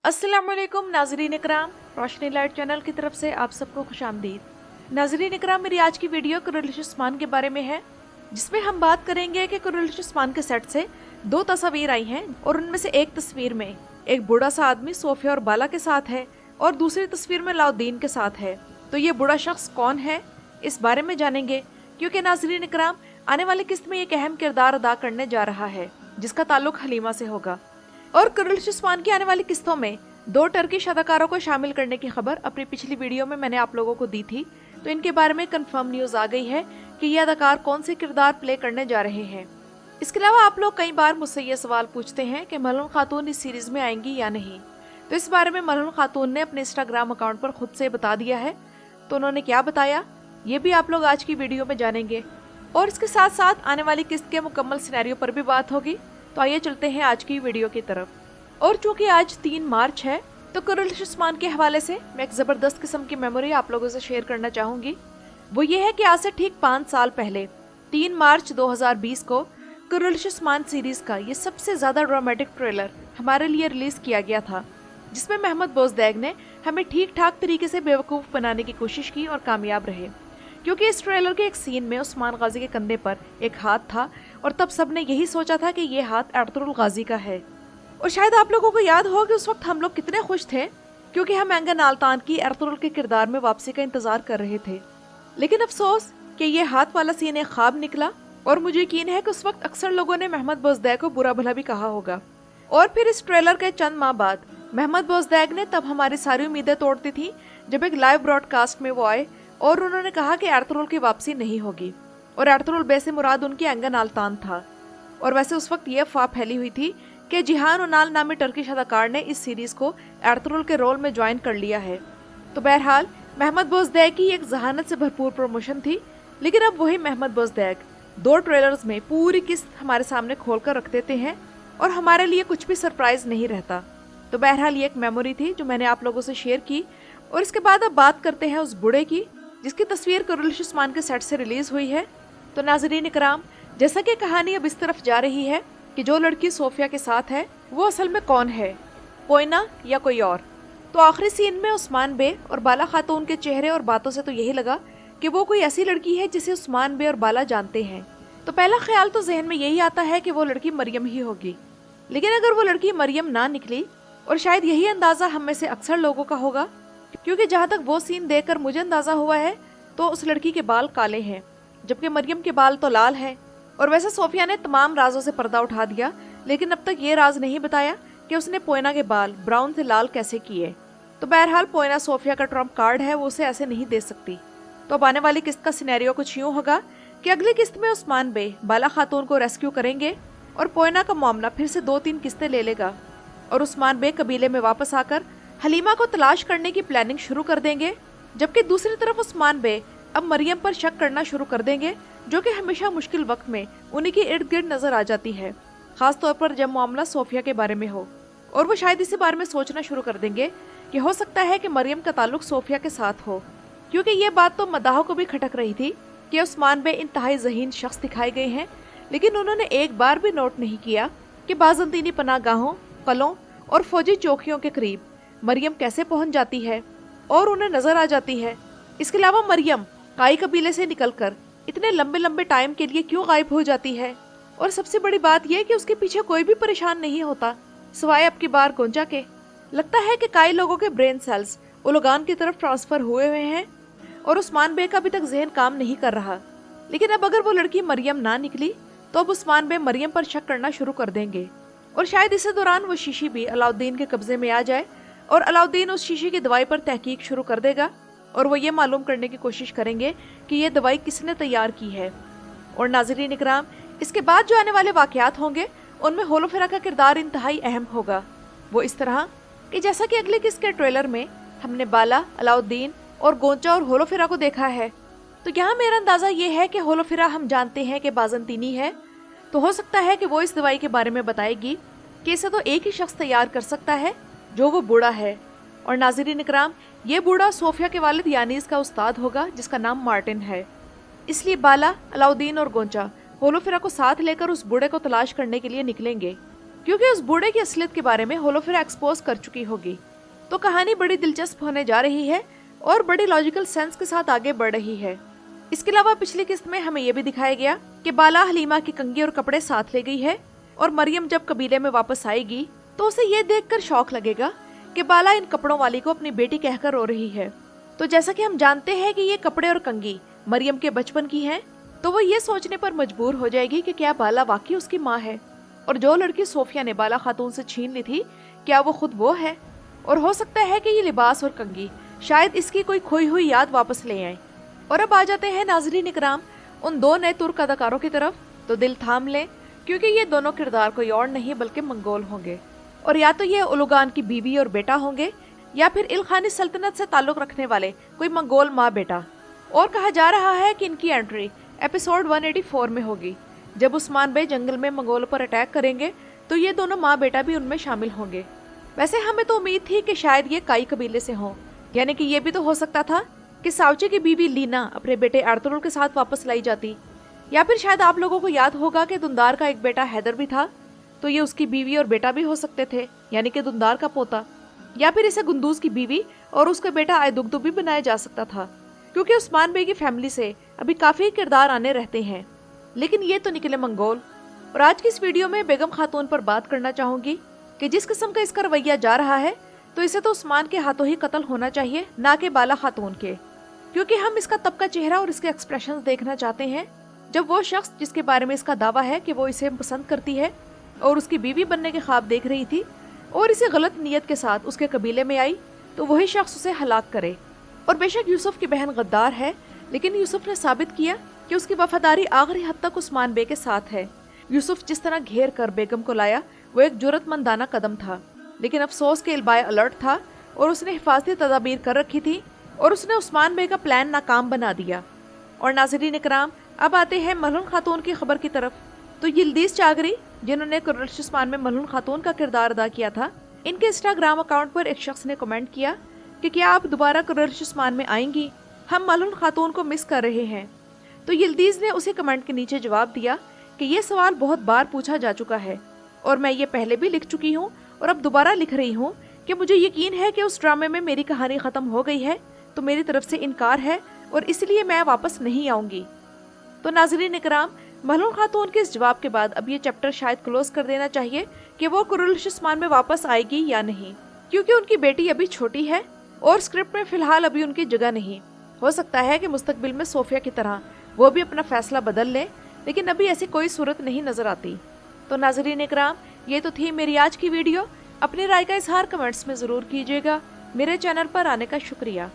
अस्सलाम वालेकुम नाजरीन इकराम, रोशनी लाइट चैनल की तरफ से आप सबको खुशामदीद। नाजरीन इकराम, मेरी आज की वीडियो कुरैश उस्मान के बारे में है, जिसमें हम बात करेंगे कि कुरैश उस्मान के सेट से दो तस्वीर आई हैं और उनमें से एक तस्वीर में एक बूढ़ा सा आदमी सोफिया और बाला के साथ है और दूसरी तस्वीर में अलाउद्दीन के साथ है। तो ये बूढ़ा शख्स कौन है, इस बारे में जानेंगे, क्योंकि नाजरीन इकराम आने वाली किस्त में एक अहम किरदार अदा करने जा रहा है जिसका ताल्लुक हलीमा से होगा। और कुरैश उस्मान की आने वाली किस्तों में दो टर्किश अदाकारों को शामिल करने की खबर अपनी पिछली वीडियो में मैंने आप लोगों को दी थी, तो इनके बारे में कंफर्म न्यूज आ गई है कि ये अदाकार कौन से किरदार प्ले करने जा रहे हैं। इसके अलावा आप लोग कई बार मुझसे ये सवाल पूछते हैं कि मलहून खातून इस सीरीज में आएंगी या नहीं, तो इस बारे में मलहून खातून ने अपने इंस्टाग्राम अकाउंट पर खुद से बता दिया है। तो उन्होंने क्या बताया ये भी आप लोग आज की वीडियो में जानेंगे, और इसके साथ साथ आने वाली किस्त के मुकम्मल सिनेरियो पर भी बात होगी। तो आइए चलते हैं आज की वीडियो की तरफ। और चूंकि आज 3 मार्च है, तो कुरैश उस्मान के हवाले से मैं एक ज़बरदस्त किस्म की मेमोरी आप लोगों से शेयर करना चाहूँगी। वो ये है कि आज से ठीक 5 साल पहले 3 मार्च 2020 को कुरैश उस्मान सीरीज़ का ये सबसे ज़्यादा ड्रामेटिक ट्रेलर हमारे लिए रिलीज़ किया गया था, जिसमें मोहम्मद बोज़दैग ने हमें ठीक ठाक तरीके से बेवकूफ़ बनाने की कोशिश की और कामयाब रहे, क्योंकि इस ट्रेलर के एक सीन में उस्मान गाजी के कंधे पर एक हाथ था और तब सबने यही सोचा था कि ये हाथ अर्तुगरुल गाजी का है। और शायद आप लोगों को याद हो कि उस वक्त हम लोग कितने खुश थे, क्योंकि हम एंगन आल्तान की अर्तुगरुल के किरदार में वापसी का इंतजार कर रहे थे। लेकिन अफसोस कि ये हाथ वाला सीन एक ख्वाब निकला, और मुझे यकीन है कि उस वक्त अक्सर लोगों ने मोहम्मद बोज़दैग को बुरा भला भी कहा होगा। और फिर इस ट्रेलर के चंद माह बाद मोहम्मद बोज़दैग ने तब हमारी सारी उम्मीदें तोड़ दी थी, जब एक लाइव ब्रॉडकास्ट में वो आए और उन्होंने कहा कि अर्तुगरुल की वापसी नहीं होगी, और अर्तुगरुल बे से मुराद उनकी एंगन आल्तान था। और वैसे उस वक्त ये अफवाह फैली हुई थी कि जिहान उनाल नामी टर्किश अदाकार ने इस सीरीज को अर्तुगरुल के रोल में ज्वाइन कर लिया है। तो बहरहाल मोहम्मद बोज़दैग की एक जहानत से भरपूर प्रमोशन थी, लेकिन अब वही मोहम्मद बोज़दैग 2 ट्रेलर्स में पूरी किस्त हमारे सामने खोल कर रख देते हैं और हमारे लिए कुछ भी सरप्राइज नहीं रहता। तो बहरहाल ये एक मेमोरी थी जो मैंने आप लोगों से शेयर की। और इसके बाद अब बात करते हैं उस बूढ़े की, जिसकी तस्वीर कुरैश उस्मान के सेट से रिलीज हुई है। तो नाज़रीन इकराम, जैसा कि कहानी अब इस तरफ जा रही है कि जो लड़की सोफिया के साथ है वो असल में कौन है, पोइना या कोई और। तो आखिरी सीन में उस्मान बे और बाला खातून के चेहरे और बातों से तो यही लगा कि वो कोई ऐसी लड़की है जिसे उस्मान बे और बाला जानते हैं। तो पहला ख्याल तो जहन में यही आता है कि वो लड़की मरियम ही होगी। लेकिन अगर वो लड़की मरियम ना निकली, और शायद यही अंदाजा हम में से अक्सर लोगों का होगा, क्योंकि जहाँ तक वो सीन देखकर मुझे अंदाजा हुआ है तो उस लड़की के बाल काले हैं, जबकि मरियम के बाल तो लाल हैं। और वैसे सोफिया ने तमाम राजों से पर्दा उठा दिया, लेकिन अब तक ये राज नहीं बताया कि उसने पोइना के बाल ब्राउन से लाल कैसे किए। तो बहरहाल पोइना सोफिया का ट्रम्प कार्ड है, वो उसे ऐसे नहीं दे सकती। तो अब आने वाली किस्त का सिनेरियो कुछ यूँ होगा कि अगली किस्त में उस्मान बे बाला खातून को रेस्क्यू करेंगे और पोइना का मामला फिर से 2-3 किस्तें ले लेगा, और उस्मान बे कबीले में वापस आकर हलीमा को तलाश करने की प्लानिंग शुरू कर देंगे। जबकि दूसरी तरफ उस्मान बे अब मरियम पर शक करना शुरू कर देंगे, जो कि हमेशा मुश्किल वक्त में उन्हीं के इर्द गिर्द नजर आ जाती है, खास तौर पर जब मामला सोफिया के बारे में हो। और वो शायद इसी बारे में सोचना शुरू कर देंगे कि हो सकता है कि मरियम का ताल्लुक सोफिया के साथ हो, क्योंकि ये बात तो मदाहों को भी खटक रही थी कि उस्मान बे इंतहाई ज़हीन शख्स दिखाए गए हैं, लेकिन उन्होंने एक बार भी नोट नहीं किया कि बाज़ंतीनी पनाहगाहों, कलों और फौजी चौकियों के करीब मरियम कैसे पहुंच जाती है और उन्हें नजर आ जाती है। इसके अलावा मरियम काई कबीले से निकलकर इतने लंबे लंबे टाइम के लिए क्यों गायब हो जाती है, और सबसे बड़ी बात यह कि उसके पीछे कोई भी परेशान नहीं होता सिवाय अब की बार गोंजा के। लगता है कि काई लोगों के ब्रेन सेल्स उलगान की तरफ ट्रांसफर हुए हैं और उस्मान बे का अभी तक जहन काम नहीं कर रहा। लेकिन अब अगर वो लड़की मरियम ना निकली तो अब उस्मान बे मरियम पर शक करना शुरू कर देंगे, और शायद इसी दौरान वो शीशी भी अलाउद्दीन के कब्जे में आ जाए और अलाउद्दीन उस शीशी की दवाई पर तहकीक शुरू कर देगा, और वो ये मालूम करने की कोशिश करेंगे कि ये दवाई किसने तैयार की है। और नाज़रीन इकराम, इसके बाद जो आने वाले वाक़यात होंगे उनमें होलोफेरा का किरदार इंतहाई अहम होगा। वो इस तरह कि जैसा कि अगले किस्त के ट्रेलर में हमने बाला, अलाउद्दीन और गोंचा और होलोफेरा को देखा है, तो यहाँ मेरा अंदाज़ा ये है कि होलोफेरा हम जानते हैं कि बाज़ंतीनी है, तो हो सकता है कि वो इस दवाई के बारे में बताएगी कि इसे तो एक ही शख्स तैयार कर सकता है, जो वो बूढ़ा है। और नाज़रीन इकराम, ये बूढ़ा सोफिया के वालिद यानीस का उस्ताद होगा, जिसका नाम मार्टिन है। इसलिए बाला, अलाउद्दीन और गोंचा होलोफेरा को साथ लेकर उस बूढ़े को तलाश करने के लिए निकलेंगे। क्योंकि उस बूढ़े की असलियत के बारे में होलोफेरा एक्सपोज कर चुकी होगी। तो कहानी बड़ी दिलचस्प होने जा रही है और बड़ी लॉजिकल सेंस के साथ आगे बढ़ रही है। इसके अलावा पिछली किस्त में हमें यह भी दिखाया गया कि बाला हलीमा की कंघी और कपड़े साथ ले गई है और मरियम जब कबीले में वापस आएगी तो उसे ये देखकर शौक लगेगा कि बाला इन कपड़ों वाली को अपनी बेटी कहकर रो रही है। तो जैसा कि हम जानते हैं कि ये कपड़े और कंघी मरियम के बचपन की हैं, तो वो ये सोचने पर मजबूर हो जाएगी कि क्या बाला वाकई उसकी माँ है और जो लड़की सोफिया ने बाला खातून से छीन ली थी क्या वो खुद वो है। और हो सकता है कि ये लिबास और कंघी शायद इसकी कोई खोई हुई याद वापस ले आए। और अब आ जाते हैं नाज़रीन इकराम उन दो नए तुर्क अदाकारों की तरफ। तो दिल थाम लें क्योंकि ये दोनों किरदार कोई और नहीं बल्कि मंगोल होंगे और या तो ये उलुगान की बीवी और बेटा होंगे या फिर इल्खानी सल्तनत से ताल्लुक रखने वाले कोई मंगोल माँ बेटा। और कहा जा रहा है कि इनकी एंट्री एपिसोड 184 में होगी। जब उस्मान बे जंगल में मंगोल पर अटैक करेंगे तो ये दोनों माँ बेटा भी उनमें शामिल होंगे। वैसे हमें तो उम्मीद थी कि शायद ये काई कबीले से हों, यानी कि ये भी तो हो सकता था कि सावचे की बीवी लीना अपने बेटे अर्तुगरुल के साथ वापस लाई जाती। या फिर शायद आप लोगों को याद होगा कि दुंदार का एक बेटा हैदर भी था, तो ये उसकी बीवी और बेटा भी हो सकते थे, यानी कि दुंदार का पोता। या फिर इसे गुंदूज की बीवी और उसका बेटा आयदुगदु भी बनाया जा सकता था, क्योंकि उस्मान बे की फैमिली से अभी काफी किरदार आने रहते हैं। लेकिन ये तो निकले मंगोल। और आज की इस वीडियो में बेगम खातून पर बात करना चाहूंगी कि जिस किस्म का इसका रवैया जा रहा है तो इसे तो उस्मान के हाथों ही कत्ल होना चाहिए, ना कि बाला खातून के। क्योंकि हम इसका तब का चेहरा और इसके एक्सप्रेशंस देखना चाहते हैं जब वो शख्स जिसके बारे में इसका दावा है कि वो इसे पसंद करती है और उसकी बीवी बनने के ख्वाब देख रही थी और इसे गलत नीयत के साथ उसके कबीले में आई, तो वही शख्स उसे हलाक करे। और बेशक यूसुफ की बहन गद्दार है, लेकिन यूसुफ ने साबित किया कि उसकी वफादारी आखिरी हद तक उस्मान बे के साथ है। यूसुफ जिस तरह घेर कर बेगम को लाया वो एक जुर्रतमंदाना कदम था, लेकिन अफसोस के इल्बाए अलर्ट था और उसने हिफाजती तदाबीर कर रखी थी और उसने उस्मान बे का प्लान नाकाम बना दिया। और नाज़रीन इकराम, अब आते हैं मलहून खातून की खबर की तरफ। तो यिल्दीज़ चागरी, जिन्होंने कुर्रश उस्मान में मलहून खातून का किरदार अदा किया था, इनके इंस्टाग्राम अकाउंट पर एक शख्स ने कमेंट किया कि क्या आप दोबारा कुर्रश उस्मान में आएंगी, हम मलहून खातून को मिस कर रहे हैं। तो यिल्दीज़ ने उसी कमेंट के नीचे जवाब दिया कि ये सवाल बहुत बार पूछा जा चुका है और मैं ये पहले भी लिख चुकी हूँ और अब दोबारा लिख रही हूँ कि मुझे यकीन है कि उस ड्रामे में मेरी कहानी ख़त्म हो गई है, तो मेरी तरफ से इनकार है और इसलिए मैं वापस नहीं आऊँगी। तो नाज़रीन इकराम, मलहून खातून के इस जवाब के बाद अब ये चैप्टर शायद क्लोज कर देना चाहिए कि वो कुर्रश उस्मान में वापस आएगी या नहीं, क्योंकि उनकी बेटी अभी छोटी है और स्क्रिप्ट में फ़िलहाल अभी उनकी जगह नहीं। हो सकता है कि मुस्तकबिल में सोफिया की तरह वो भी अपना फैसला बदल ले, लेकिन अभी ऐसी कोई सूरत नहीं नज़र आती। तो नाज़रीन इकराम, ये तो थी मेरी आज की वीडियो। अपनी राय का इजहार कमेंट्स में ज़रूर कीजिएगा। मेरे चैनल पर आने का शुक्रिया।